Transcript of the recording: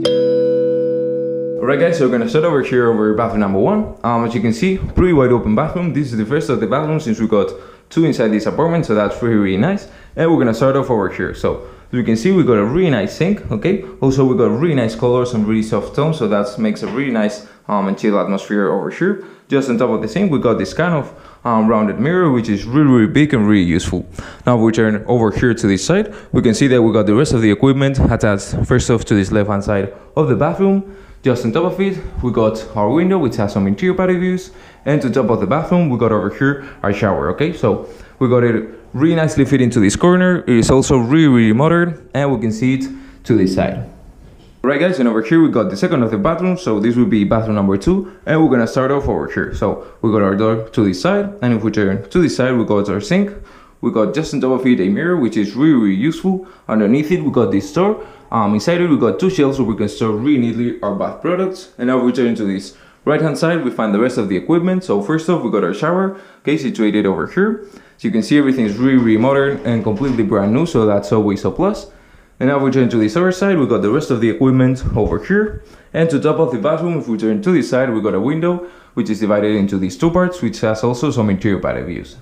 Alright guys, so we're gonna start over here over bathroom number 1. As you can see, pretty wide open bathroom. This is the first of the bathrooms since we got 2 inside this apartment, so that's really nice. And we're gonna start off over here. So as you can see, we got a really nice sink, okay? Also we got really nice colors and really soft tones, so that makes a really nice and chill atmosphere over here. Just on top of the sink, we got this kind of rounded mirror, which is really big and really useful. Now we turn over here to this side, we can see that we got the rest of the equipment attached first off to this left hand side of the bathroom. Just on top of it, we got our window, which has some interior patio views, and to top of the bathroom, we got over here our shower, okay? So we got it really nicely fit into this corner. It is also really modern, and we can see it to this side. Alright guys, and over here we got the second of the bathroom, so this will be bathroom number 2, and we're gonna start off over here. So we got our door to this side, and if we turn to this side, we got our sink. We got just on top of it a mirror, which is really useful. Underneath it, we got this store. Inside it, we got 2 shelves so we can store really neatly our bath products. And now we turn to this right hand side, we find the rest of the equipment. So first off, we got our shower, okay, situated over here. So you can see everything is really modern and completely brand new, so that's always a plus. And now we turn to this other side, we got the rest of the equipment over here. And to top of the bathroom, if we turn to this side, we got a window, which is divided into these 2 parts, which has also some interior patio views.